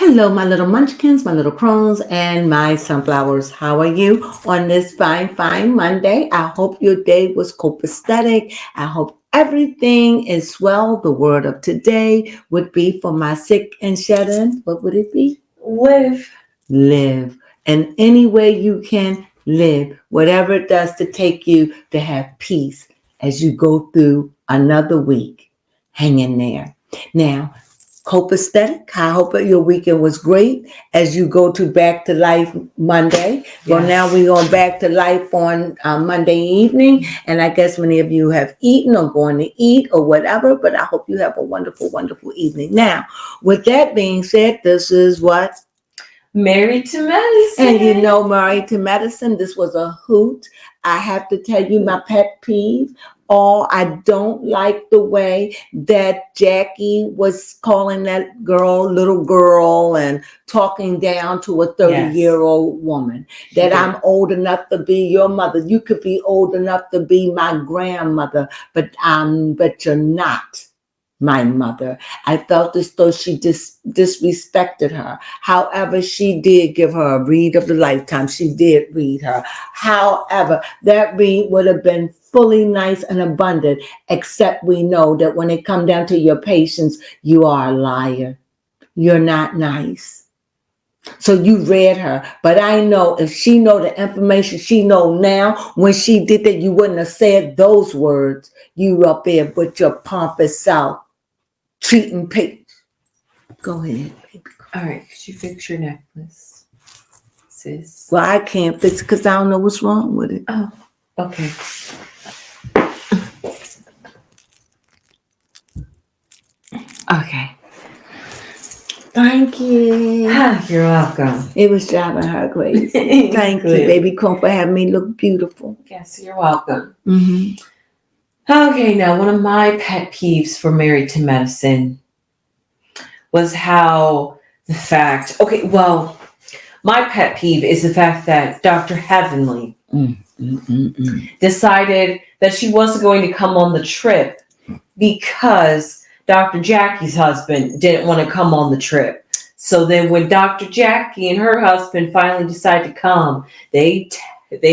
Hello, my little munchkins, my little crones, and my sunflowers. How are you on this fine Monday? I hope your day was copacetic. I hope everything is well. The word of today would be for my sick and shed in. What would it be? Live. Live. And any way you can live, whatever it does to take you to have peace as you go through another week. Hang in there. Now, copacetic. I hope that your weekend was great as you go to Back to Life Monday. Well, now we're going back to life on Monday evening. And I guess many of you have eaten or going to eat or whatever, but I hope you have a wonderful, wonderful evening. Now, with that being said, this is what? Married to Medicine. And you know, Married to Medicine, this was a hoot. I have to tell you my pet peeve. I don't like the way that Jackie was calling that girl, little girl, and talking down to a 30-year-old woman. That I'm old enough to be your mother. You could be old enough to be my grandmother, but you're not my mother. I felt as though she disrespected her. However, she did give her a read of the lifetime. She did read her. However, that read would have been fully nice and abundant, except we know that when it comes down to your patience, you are a liar. You're not nice. So you read her, but I know if she know the information she know now, when she did that, you wouldn't have said those words. You up there with your pompous self, treating people. Go ahead, baby. All right, could you fix your necklace, sis? Well, I can't fix it because I don't know what's wrong with it. Oh, okay. Okay. Thank you. You're welcome. It was driving her crazy. Thank you, baby Crone, for having me look beautiful. Yes, you're welcome. Mm-hmm. Okay, now one of my pet peeves for Married to Medicine was how the fact, my pet peeve is the fact that Dr. Heavenly decided that she wasn't going to come on the trip because Dr. Jackie's husband didn't want to come on the trip. So then when Dr. Jackie and her husband finally decided to come, they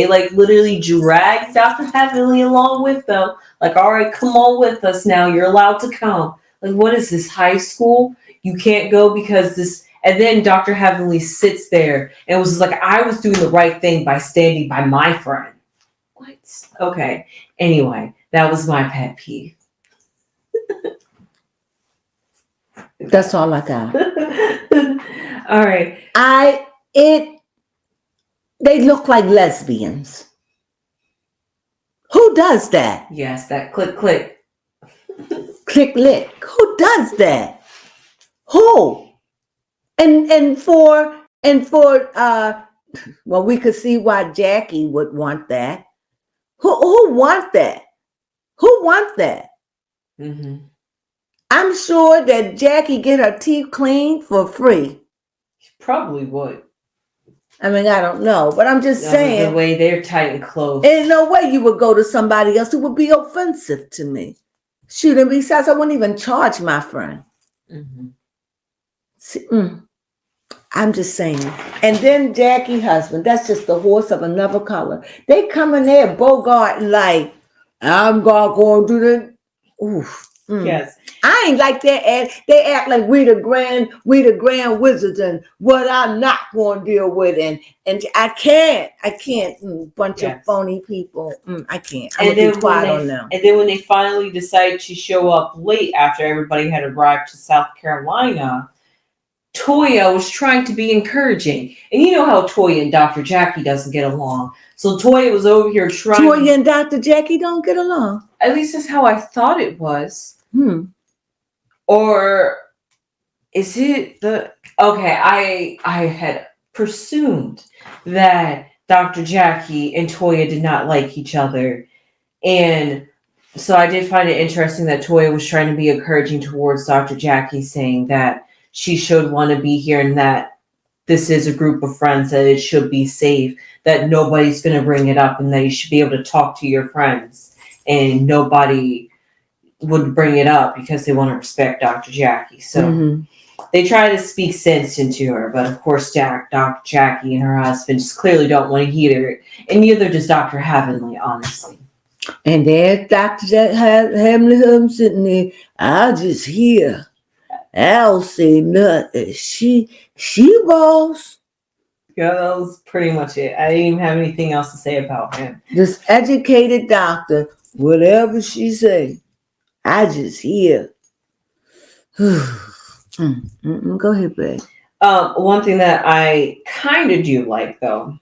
like literally dragged Dr. Heavenly along with them. Like, all right, come on with us now. You're allowed to come. Like, what is this, high school? You can't go because this. And then Dr. Heavenly sits there and was like, I was doing the right thing by standing by my friend. What? Okay. Anyway, that was my pet peeve. That's all I got. All right. They look like lesbians. Who does that? Yes, that click. Click lick. Who does that? Who? And for well, we could see why Jackie would want that. Who want that? Who want that? Mm-hmm. I'm sure that Jackie get her teeth cleaned for free. She probably would. I mean, I don't know, but I'm just saying. The way they're tight and close. There's no way you would go to somebody else who would be offensive to me. Shoot, and besides, I wouldn't even charge my friend. Mm-hmm. See, I'm just saying. And then Jackie husband, that's just the horse of another color. They come in there, Bogart, like, I'm going to do the, oof. Yes. I ain't like that. They act like we the grand wizards and what I'm not going to deal with. And I can't. Bunch of phony people. I can't. I'm going to be quiet on them. And then when they finally decide to show up late after everybody had arrived to South Carolina, Toya was trying to be encouraging. And you know how Toya and Dr. Jackie doesn't get along. So Toya was over here trying. Toya and Dr. Jackie don't get along. At least that's how I thought it was. Or is it the... Okay, I had presumed that Dr. Jackie and Toya did not like each other. And so I did find it interesting that Toya was trying to be encouraging towards Dr. Jackie, saying that she should want to be here and that this is a group of friends, that it should be safe, that nobody's going to bring it up, and that you should be able to talk to your friends. And nobody would bring it up because they want to respect Dr. Jackie. So They try to speak sense into her, but of course, Dr. Jackie and her husband just clearly don't want to hear it, and neither does Dr. Heavenly, honestly. And there's Dr. Heavenly sitting there. I'll just hear. I'll say nothing. She boss. Yeah, that was pretty much it. I didn't even have anything else to say about him. This educated doctor, whatever she say, I just hear. Go ahead, babe. One thing that I kind of do like, though,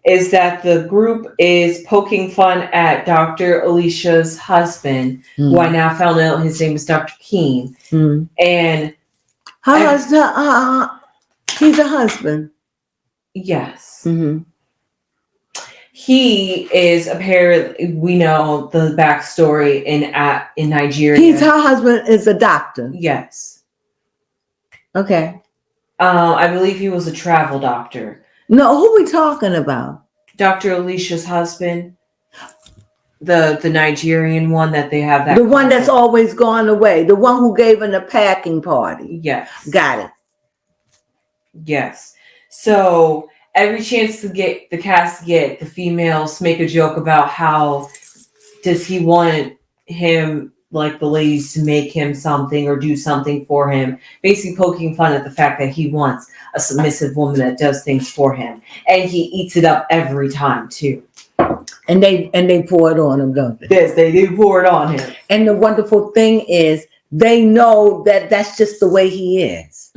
is that the group is poking fun at Dr. Alicia's husband, who I now found out his name is Dr. Keene. And he's a husband. Yes. He is apparently, we know the backstory in Nigeria. Her husband is a doctor. Yes. Okay. I believe he was a travel doctor. No, who are we talking about? Dr. Alicia's husband. The Nigerian one that they have. The one that's always gone away. The one who gave in a packing party. Yes. Got it. Yes. So every chance to get the cast to get the females make a joke about how does he want him, like the ladies, to make him something or do something for him, basically poking fun at the fact that he wants a submissive woman that does things for him, and he eats it up every time too. And they pour it on him, don't they? Yes, they do pour it on him. And the wonderful thing is they know that that's just the way he is.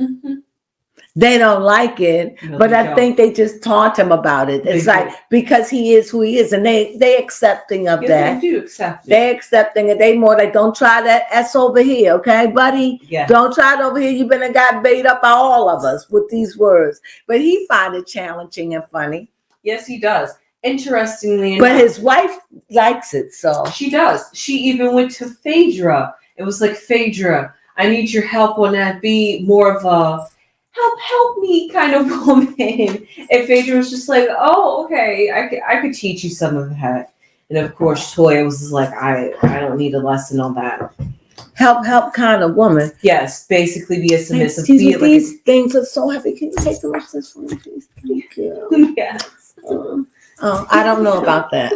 They don't like it, but I think they just taunt him about it. It's like, because he is who he is, and they accepting of that. They do accept it. They accepting it. They more like, don't try that S over here, okay, buddy? Yeah. Don't try it over here. You've been a got bait up by all of us with these words. But he find it challenging and funny. Yes, he does. Interestingly but enough, his wife likes it, so she does. She even went to Phaedra. It was like, Phaedra, I need your help on that. Be more of a help me kind of woman. And Phaedra was just like, oh, okay, I could teach you some of that. And of course, Toya was just like, I don't need a lesson on that. Help kind of woman. Yes, basically be a submissive. These things are so heavy. Can you take the rest of this for me, please? Thank you. Yes. Oh, I don't know about that.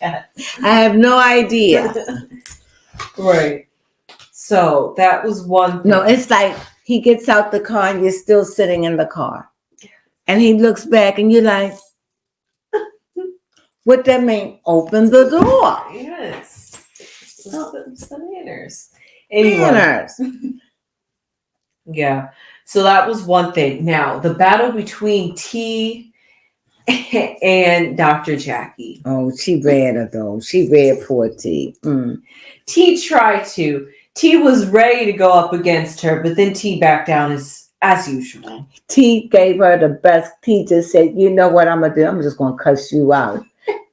Yes. I have no idea. Right. So that was one thing. No, it's like he gets out the car and you're still sitting in the car. And he looks back and you're like, what that mean? Open the door. Yes. Some manners. Anyway. Manners. Yeah. So that was one thing. Now, the battle between T and Dr. Jackie. Oh, she read her though. She read poor T. T tried to. T was ready to go up against her, but then T backed down as usual. T gave her the best. T just said, you know what I'm going to do? I'm just going to cuss you out.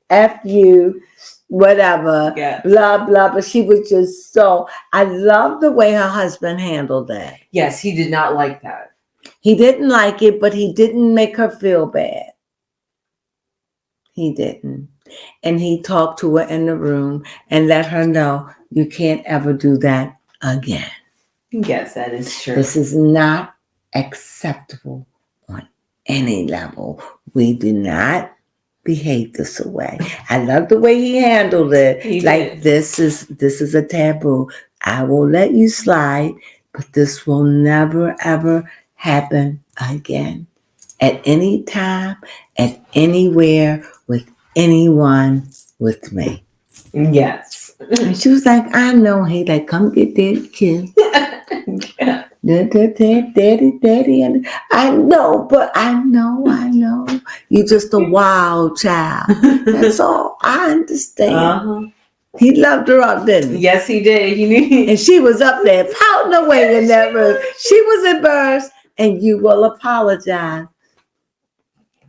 F you, whatever, blah, blah. But she was just so, I love the way her husband handled that. Yes, he did not like that. He didn't like it, but he didn't make her feel bad. He didn't. And he talked to her in the room and let her know, you can't ever do that again. Yes, that is true. This is not acceptable on any level. We do not behave this way. I love the way he handled it. This is a taboo. I will let you slide, but this will never ever happen again. At any time, at anywhere, with anyone, with me. Yes. And she was like, I know. He like, come get that kid. Yeah. Daddy. And I know, but I know. You're just a wild child. That's all. I understand. Uh-huh. He loved her up, didn't he? Yes, he did. He knew. And she was up there pouting away in that room. She was embarrassed, and you will apologize.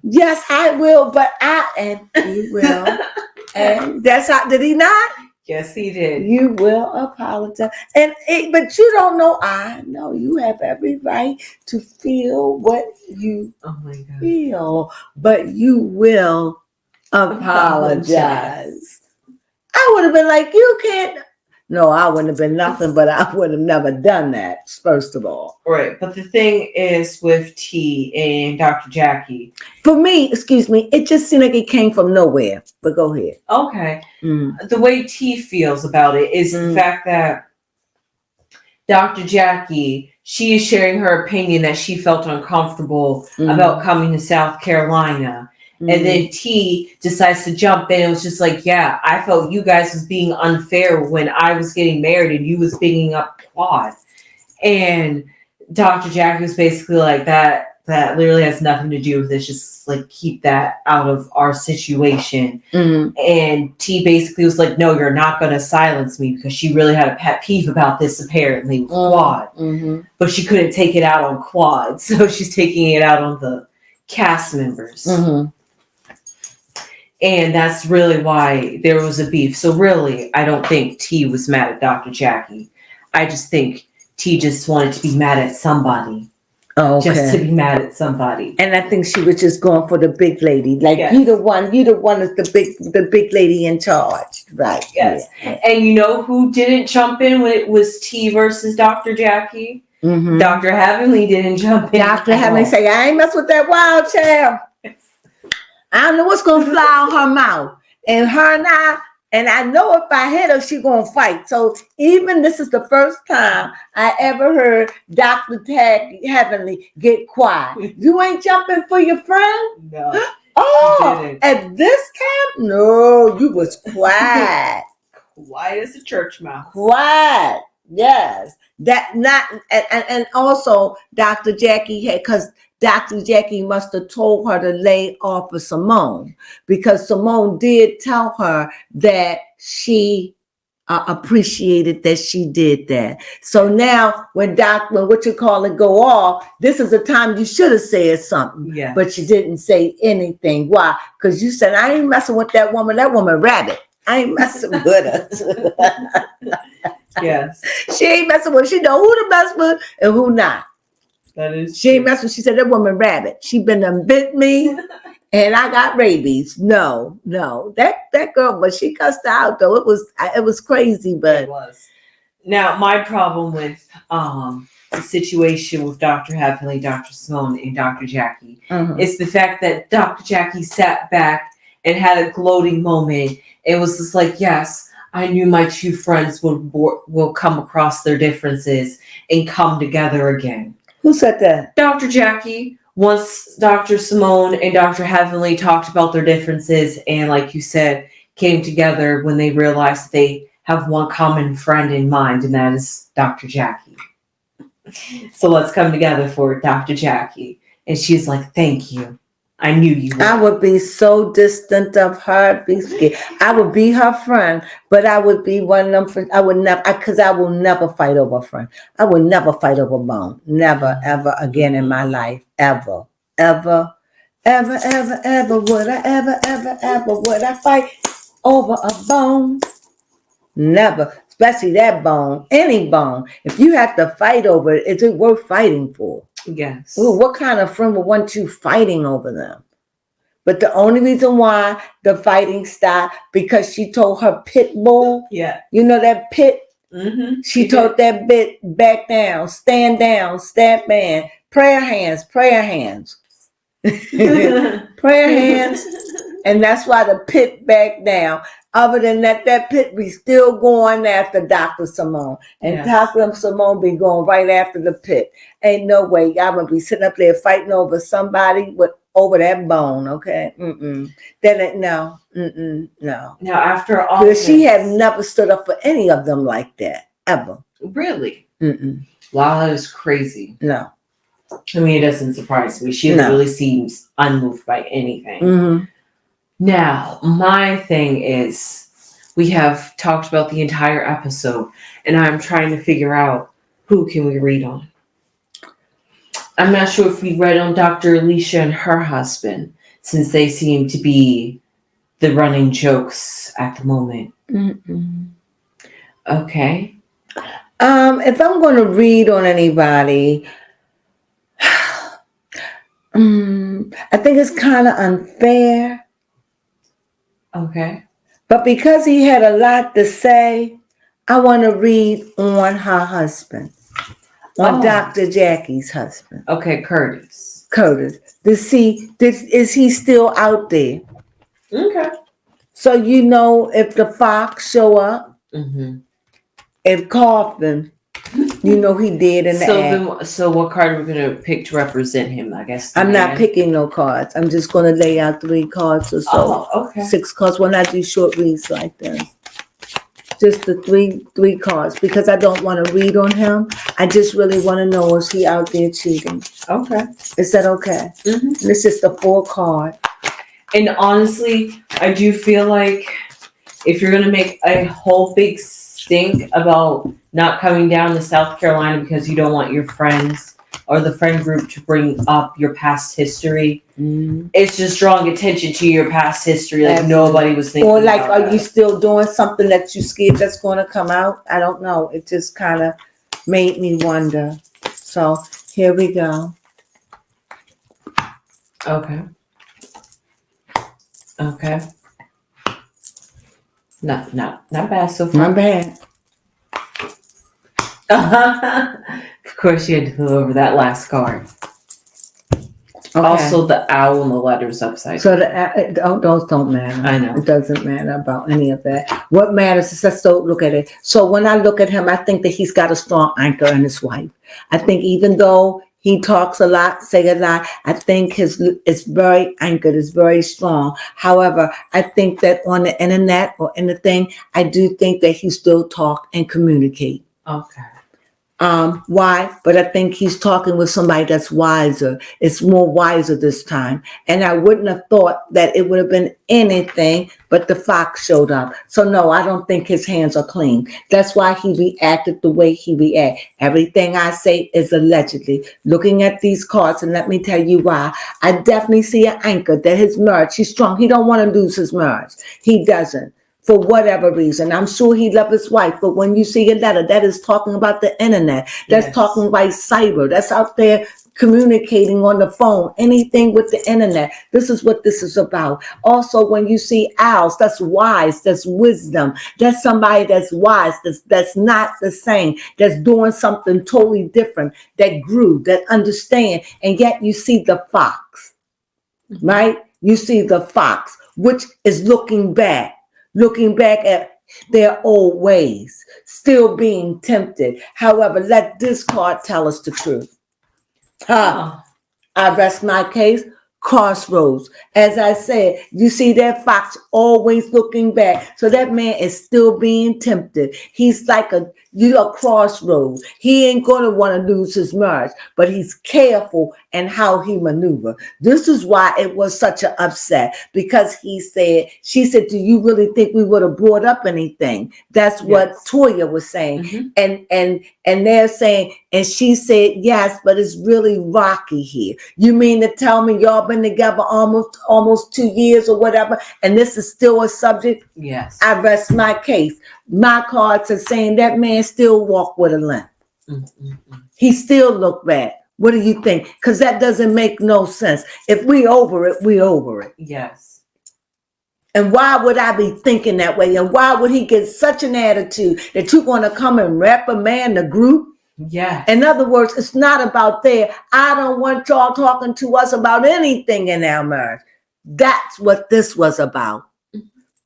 Yes, I will, but you will. And that's how, did he not? Yes, he did. You will apologize. But you don't know, I know you have every right to feel what you feel, but you will apologize. I would have been like, you can't. No, I wouldn't have been nothing, but I would have never done that, first of all. Right. But the thing is with T and Dr. Jackie. For me, excuse me, it just seemed like it came from nowhere. But go ahead. Okay. Mm. The way T feels about it is the fact that Dr. Jackie, she is sharing her opinion that she felt uncomfortable about coming to South Carolina. And then T decides to jump in and was just like, yeah, I felt you guys was being unfair when I was getting married and you was picking up Quad. And Dr. Jackie was basically like, that literally has nothing to do with this. Just like keep that out of our situation. And T basically was like, no, you're not going to silence me, because she really had a pet peeve about this apparently with Quad. But she couldn't take it out on Quad. So she's taking it out on the cast members. And that's really why there was a beef. So really, I don't think T was mad at Dr. Jackie. I just think T just wanted to be mad at somebody. Oh, okay. Just to be mad at somebody. And I think she was just going for the big lady. Like, you the one is the big lady in charge. Right. Yes. Yeah. And you know who didn't jump in when it was T versus Dr. Jackie? Dr. Heavenly didn't jump in. Dr. Heavenly say, I ain't mess with that wild child. I don't know what's going to fly out her mouth. And her and I know if I hit her, she going to fight. So even this is the first time I ever heard Dr. Heavenly get quiet. You ain't jumping for your friend? No. Oh, at this time? No, you was quiet. Quiet as a church mouse. Quiet. Yes. That not and also Dr. Jackie had, because Dr. Jackie must have told her to lay off of Simone, because Simone did tell her that she appreciated that she did that. So now when what you call it go off, this is the time you should have said something. Yeah. But you didn't say anything. Why? Because you said, I ain't messing with that woman. That woman rabbit. I ain't messing with her. Yes. She ain't messing with her. She know who to mess with and who not. That is she ain't messing with. She said, that woman rabbit. She been bit me and I got rabies. No. That girl, but she cussed her out though. It was crazy, but it was. Now my problem with the situation with Dr. Heavenly, Dr. Simone, and Dr. Jackie is the fact that Dr. Jackie sat back and had a gloating moment. It was just like, yes, I knew my two friends will come across their differences and come together again. Who said that? Dr. Jackie. Once Dr. Simone and Dr. Heavenly talked about their differences and, like you said, came together when they realized they have one common friend in mind, and that is Dr. Jackie. So let's come together for Dr. Jackie. And she's like, thank you. I knew you would. I would be so distant of her. Be scared. I would be her friend, but I would be one of them. I would never, because I will never fight over a friend. I will never fight over bone. Never, ever again in my life. Ever, ever, ever, ever, ever would I ever would I fight over a bone? Never, especially that bone, any bone. If you have to fight over it, is it worth fighting for? Yes. Ooh, what kind of friend would want you fighting over them? But the only reason why the fighting stopped, because she told her pit bull. Yeah. You know that pit? She told did. that bit, back down, stand down, step in, prayer hands. Prayer hands. And that's why the pit backed down. Other than that pit be still going after Dr. Simone. And yes. Dr. Simone be going right after the pit. Ain't no way y'all gonna be sitting up there fighting over somebody over that bone, okay? That ain't no. Now after all because she had never stood up for any of them like that, ever. Really? Wow, that is crazy. No. I mean, it doesn't surprise me. She really seems unmoved by anything. Now, my thing is, we have talked about the entire episode, and I'm trying to figure out who can we read on. I'm not sure if we read on Dr. Alicia and her husband, since they seem to be the running jokes at the moment. Okay. If I'm going to read on anybody, I think it's kind of unfair. Okay. But because he had a lot to say, I want to read on her husband, on Dr. Jackie's husband. Okay, Curtis. Is he still out there? Okay. So if the fox show up, if Coffin, he did in the act. So what card are we gonna pick to represent him? I guess I'm not picking no cards. I'm just gonna lay out 3 cards or so. Oh, okay. 6 cards when I do short reads like this. Just the three cards because I don't want to read on him. I just really want to know is he out there cheating? Okay. Is that okay? This is the 4 card. And honestly, I do feel like if you're gonna make a whole big stink about not coming down to South Carolina because you don't want your friends or the friend group to bring up your past history, it's just drawing attention to your past history like nobody was thinking. Or like, are you still doing something that you scared that's going to come out? I don't know. It just kind of made me wonder. So here we go. Okay. Not bad so far. Not bad. Of course, you had to go over that last card. Okay. Also, the owl and the letters upside down. So those don't matter. I know. It doesn't matter about any of that. What matters is let's look at it. So when I look at him, I think that he's got a strong anchor in his wife. I think even though he talks a lot, say a lot, I think it's very anchored, it's very strong. However, I think that on the internet or anything, I do think that he still talk and communicate. Okay. Why? But I think he's talking with somebody that's wiser. It's more wiser this time. And I wouldn't have thought that it would have been anything but the fox showed up. So no, I don't think his hands are clean. That's why he reacted the way he reacted. Everything I say is allegedly. Looking at these cards, and let me tell you why. I definitely see an anchor that his marriage, he's strong. He don't want to lose his marriage. He doesn't. For whatever reason. I'm sure he loved his wife, but when you see a letter, that is talking about the internet. That's talking about cyber. That's out there communicating on the phone, anything with the internet. This is what this is about. Also, when you see owls, that's wise, that's wisdom. That's somebody that's wise, that's not the same, that's doing something totally different, that grew, that understand. And yet you see the fox, right? You see the fox, which is looking back at their old ways, still being tempted. However, let this card tell us the truth. I rest my case. Crossroads. As I said, you see that fox always looking back. So that man is still being tempted. He's like a crossroads. He ain't going to want to lose his marriage, but he's careful in how he maneuver. This is why it was such an upset, because she said, do you really think we would have brought up anything? That's what Toya was saying. And they're saying, and she said, yes, but it's really rocky here. You mean to tell me y'all been together almost 2 years or whatever, and this is still a subject? Yes. I rest my case. My cards are saying that man still walk with a limp. He still look bad. What do you think? Because that doesn't make no sense. If we over it, we over it. Yes. And why would I be thinking that way? And why would he get such an attitude that you're going to come and reprimand the group? Yeah. In other words, it's not about there. I don't want y'all talking to us about anything in our marriage. That's what this was about.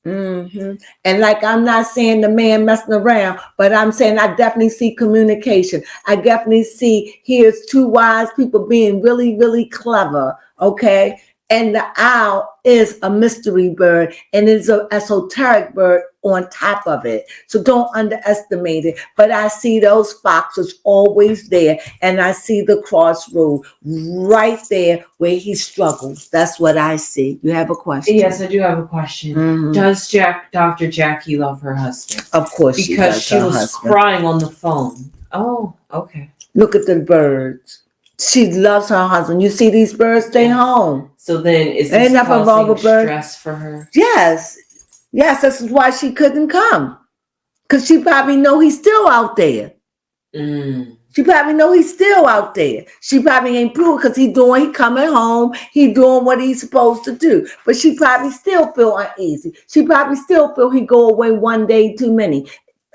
And like, I'm not saying the man messing around, but I'm saying I definitely see communication. I definitely see here's 2 wise people being really, really clever. Okay. And the owl is a mystery bird, and it's an esoteric bird on top of it. So don't underestimate it. But I see those foxes always there, and I see the crossroad right there where he struggles. That's what I see. You have a question? Yes, I do have a question. Does Dr. Jackie love her husband? Of course she does. Because she was crying on the phone. Oh, okay. Look at the birds. She loves her husband. You see these birds stay home. So then is this causing stress for her? Yes. Yes, this is why she couldn't come. Because she probably know he's still out there. She probably know he's still out there. She probably ain't proved because he coming home. He doing what he's supposed to do. But she probably still feel uneasy. She probably still feel he go away one day too many.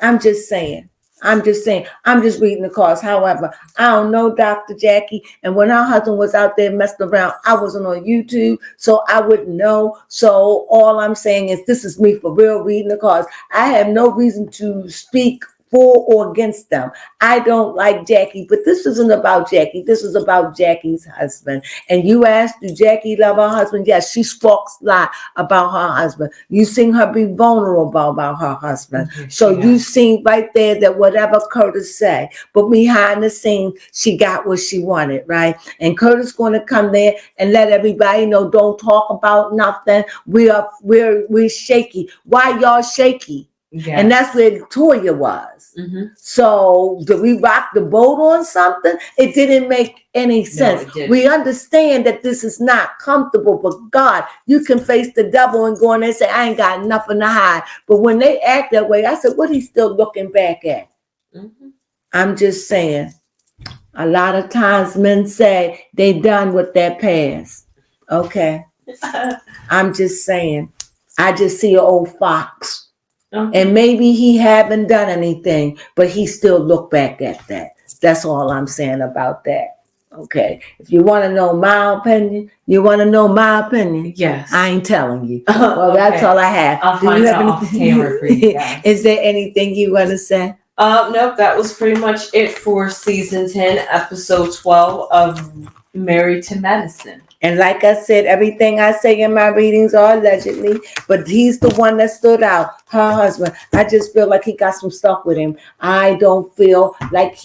I'm just saying. I'm just reading the cards. However, I don't know Dr. Jackie. And when her husband was out there messing around, I wasn't on YouTube, so I wouldn't know. So all I'm saying is this is me for real reading the cards. I have no reason to speak for or against them. I don't like Jackie, but this isn't about Jackie. This is about Jackie's husband. And you asked, do Jackie love her husband? Yes, she speaks a lot about her husband. You seen her be vulnerable about her husband. So you seen right there that whatever Curtis said, but behind the scenes, she got what she wanted, right? And Curtis going to come there and let everybody know, don't talk about nothing. We're shaky. Why y'all shaky? Yes. And that's where Toya was. Mm-hmm. So did we rock the boat on something? It didn't make any sense. No, we understand that this is not comfortable, but God, you can face the devil and go in there and say, I ain't got nothing to hide. But when they act that way, I said, what he's still looking back at? Mm-hmm. I'm just saying, a lot of times men say they done with their past. Okay. I'm just saying, I just see an old fox. And maybe he haven't done anything, but he still look back at that. That's all I'm saying about that. Okay. If you want to know my opinion, Yes. I ain't telling you. Well, that's all I have. I'll find out off camera for you guys. Is there anything you want to say? Nope. That was pretty much it for season 10, episode 12 of Married to Medicine. And like I said, everything I say in my readings are allegedly, but he's the one that stood out, her husband. I just feel like he got some stuff with him. I don't feel like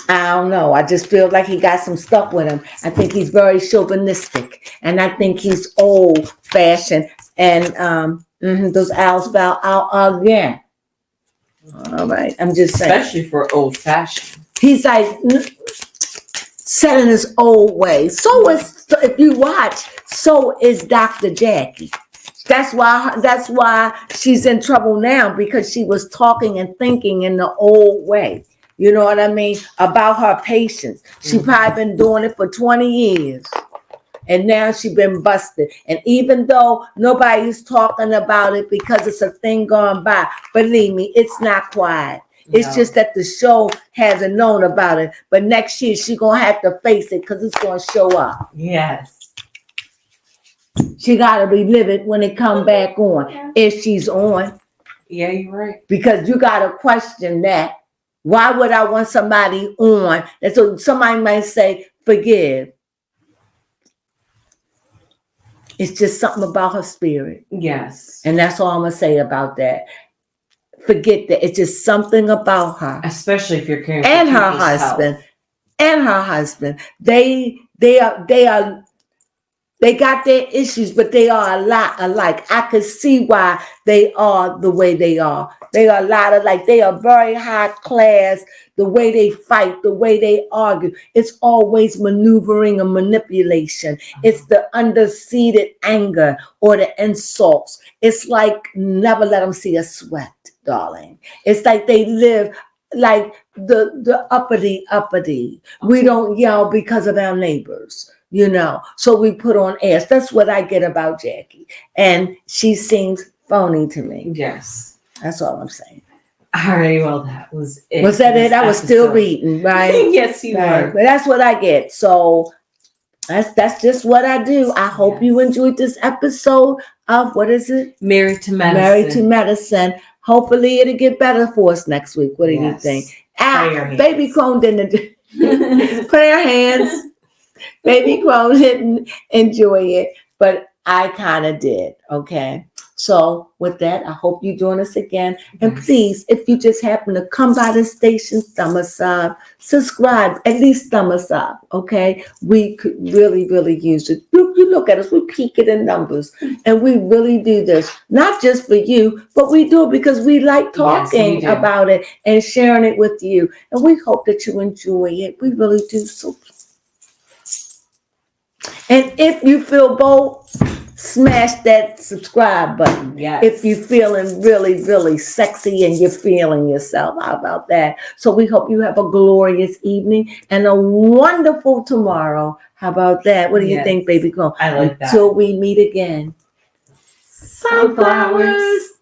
I don't know. I just feel like he got some stuff with him. I think he's very chauvinistic. And I think he's old fashioned. And those owls fell out again. All right. I'm just saying. Especially for old fashioned. He's like set in his old ways. So is, if you watch, so is Dr. Jackie. That's why she's in trouble now, because she was talking and thinking in the old way. You know what I mean? About her patients. She probably been doing it for 20 years. And now she been busted. And even though nobody's talking about it because it's a thing gone by, believe me, it's not quiet. It's just that the show hasn't known about it. But next year, she's going to have to face it because it's going to show up. Yes. She got to relive it when it come back on, if she's on. Yeah, you're right. Because you got to question that. Why would I want somebody on? And so somebody might say, forgive. It's just something about her spirit. Yes. And that's all I'm going to say about that. Forget that. It's just something about her. Especially if you're caring for and her husband. Health. And her husband. They got their issues, but they are a lot alike. I could see why they are the way they are. They are a lot alike. They are very high class. The way they fight, the way they argue. It's always maneuvering and manipulation. It's the underseated anger or the insults. It's like never let them see us sweat, darling. It's like they live like the uppity. We don't yell because of our neighbors. You know, so we put on airs. That's what I get about Jackie. And she seems phony to me. Yes. That's all I'm saying. All right, well, that was it. Was that it? I was still reading, right? Yes, you were. But that's what I get. So that's just what I do. I hope you enjoyed this episode of, what is it? Married to Medicine. Married to Medicine. Hopefully it'll get better for us next week. What do you think? Baby Crone didn't put her hands. Baby Crone didn't enjoy it, but I kind of did. Okay. So with that, I hope you join us again. And please, if you just happen to come by the station, thumb us up, subscribe, at least thumb us up. Okay. We could really, really use it. You look at us, we peak it in numbers, and we really do this, not just for you, but we do it because we like talking about it and sharing it with you. And we hope that you enjoy it. We really do. So, and if you feel bold, smash that subscribe button. Yes. If you're feeling really, really sexy and you're feeling yourself. How about that? So we hope you have a glorious evening and a wonderful tomorrow. How about that? What do you think, Baby Crone? I like that. Until we meet again. Sunflowers.